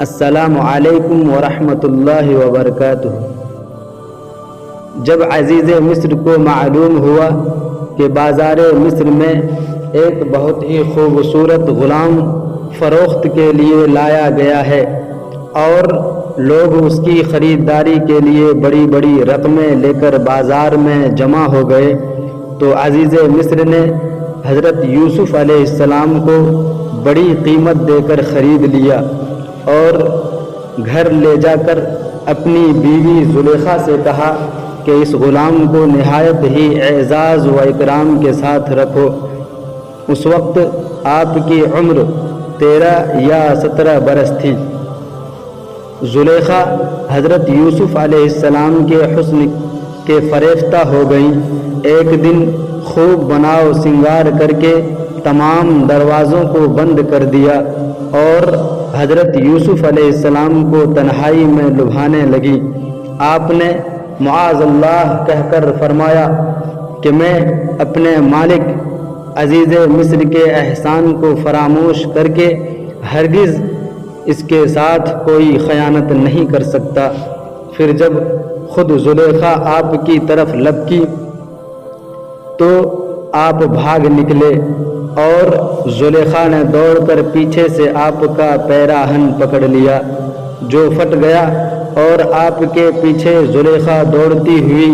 السلام علیکم ورحمۃ اللہ وبرکاتہ۔ جب عزیز مصر کو معلوم ہوا کہ بازار مصر میں ایک بہت ہی خوبصورت غلام فروخت کے لیے لایا گیا ہے اور لوگ اس کی خریداری کے لیے بڑی بڑی رقمیں لے کر بازار میں جمع ہو گئے، تو عزیز مصر نے حضرت یوسف علیہ السلام کو بڑی قیمت دے کر خرید لیا اور گھر لے جا کر اپنی بیوی زلیخا سے کہا کہ اس غلام کو نہایت ہی اعزاز و اکرام کے ساتھ رکھو۔ اس وقت آپ کی عمر 13 یا 17 برس تھی۔ زلیخا حضرت یوسف علیہ السلام کے حسن کے فریفتہ ہو گئیں۔ ایک دن خوب بناؤ سنگار کر کے تمام دروازوں کو بند کر دیا اور حضرت یوسف علیہ السلام کو تنہائی میں لبھانے لگی۔ آپ نے معاذ اللہ کہہ کر فرمایا کہ میں اپنے مالک عزیز مصر کے احسان کو فراموش کر کے ہرگز اس کے ساتھ کوئی خیانت نہیں کر سکتا۔ پھر جب خود زلیخا آپ کی طرف لبکی تو آپ بھاگ نکلے اور زلیخا نے دوڑ کر پیچھے سے آپ کا پیراہن پکڑ لیا جو پھٹ گیا اور آپ کے پیچھے زلیخا دوڑتی ہوئی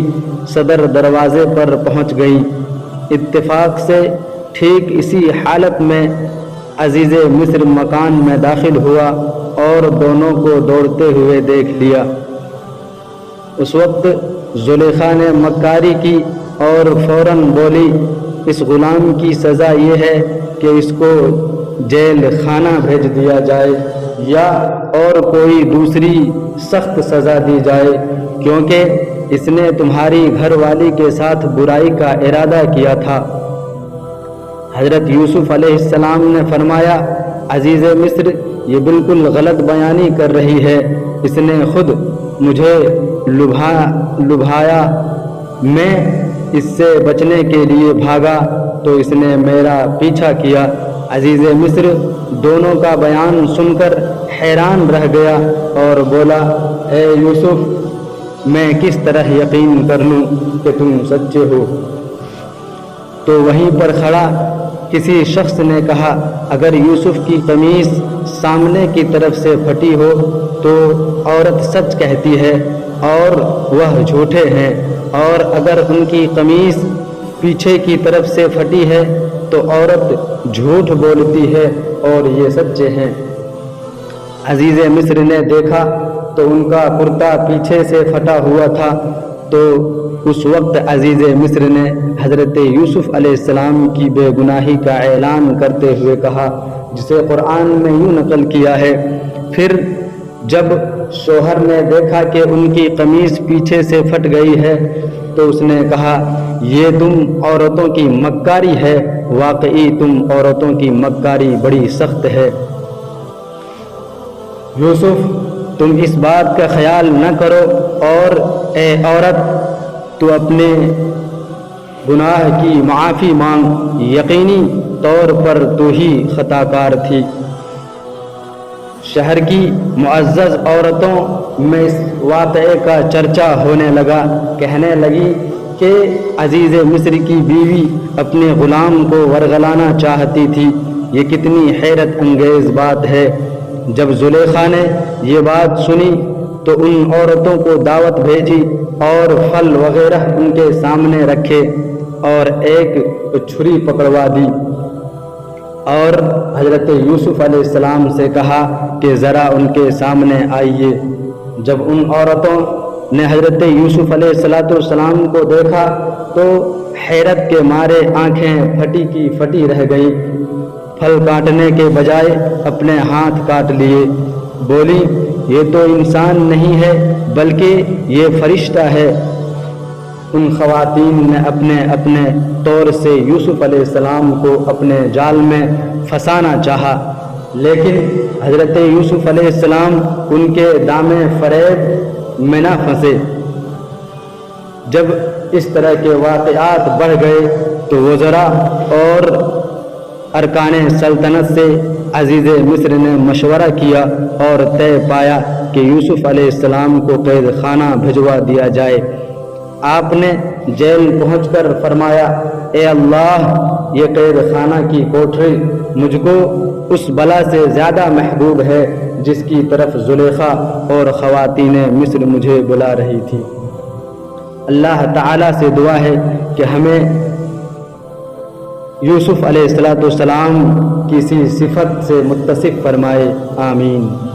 صدر دروازے پر پہنچ گئی۔ اتفاق سے ٹھیک اسی حالت میں عزیز مصر مکان میں داخل ہوا اور دونوں کو دوڑتے ہوئے دیکھ لیا۔ اس وقت زلیخا نے مکاری کی اور فوراً بولی، اس غلام کی سزا یہ ہے کہ اس کو جیل خانہ بھیج دیا جائے یا اور کوئی دوسری سخت سزا دی جائے، کیونکہ اس نے تمہاری گھر والی کے ساتھ برائی کا ارادہ کیا تھا۔ حضرت یوسف علیہ السلام نے فرمایا، عزیز مصر یہ بالکل غلط بیانی کر رہی ہے، اس نے خود مجھے لبھایا، میں اس سے بچنے کے لیے بھاگا تو اس نے میرا پیچھا کیا۔ عزیز مصر دونوں کا بیان سن کر حیران رہ گیا اور بولا، اے یوسف میں کس طرح یقین کر لوں کہ تم سچے ہو؟ تو وہیں پر کھڑا کسی شخص نے کہا، اگر یوسف کی قمیص سامنے کی طرف سے پھٹی ہو تو عورت سچ کہتی ہے اور وہ جھوٹے ہیں، اور اگر ان کی قمیص پیچھے کی طرف سے پھٹی ہے تو عورت جھوٹ بولتی ہے اور یہ سچے ہیں۔ عزیز مصر نے دیکھا تو ان کا کرتا پیچھے سے پھٹا ہوا تھا، تو اس وقت عزیز مصر نے حضرت یوسف علیہ السلام کی بے گناہی کا اعلان کرتے ہوئے کہا، جسے قرآن میں یوں نقل کیا ہے، پھر جب شوہر نے دیکھا کہ ان کی قمیص پیچھے سے پھٹ گئی ہے تو اس نے کہا، یہ تم عورتوں کی مکاری ہے، واقعی تم عورتوں کی مکاری بڑی سخت ہے۔ یوسف تم اس بات کا خیال نہ کرو، اور اے عورت تو اپنے گناہ کی معافی مانگ، یقینی طور پر تو ہی خطا کار تھی۔ شہر کی معزز عورتوں میں اس واقعے کا چرچا ہونے لگا، کہنے لگی کہ عزیز مصر کی بیوی اپنے غلام کو ورغلانا چاہتی تھی، یہ کتنی حیرت انگیز بات ہے۔ جب زلیخا نے یہ بات سنی تو ان عورتوں کو دعوت بھیجی اور پھل وغیرہ ان کے سامنے رکھے اور ایک چھری پکڑوا دی اور حضرت یوسف علیہ السلام سے کہا کہ ذرا ان کے سامنے آئیے۔ جب ان عورتوں نے حضرت یوسف علیہ السلام کو دیکھا تو حیرت کے مارے آنکھیں پھٹی کی پھٹی رہ گئیں، پھل کاٹنے کے بجائے اپنے ہاتھ کاٹ لیے۔ بولی، یہ تو انسان نہیں ہے بلکہ یہ فرشتہ ہے۔ ان خواتین نے اپنے اپنے طور سے یوسف علیہ السلام کو اپنے جال میں پھنسانا چاہا، لیکن حضرت یوسف علیہ السلام ان کے دام فریب میں نہ پھنسے۔ جب اس طرح کے واقعات بڑھ گئے تو وزراء اور ارکان سلطنت سے عزیز مصر نے مشورہ کیا اور طے پایا کہ یوسف علیہ السلام کو قید خانہ بھجوا دیا جائے۔ آپ نے جیل پہنچ کر فرمایا، اے اللہ، یہ قید خانہ کی کوٹری مجھ کو اس بلا سے زیادہ محبوب ہے جس کی طرف زلیخا اور خواتین مصر مجھے بلا رہی تھی۔ اللہ تعالیٰ سے دعا ہے کہ ہمیں یوسف علیہ السلام کی سی صفت سے متصف فرمائے، آمین۔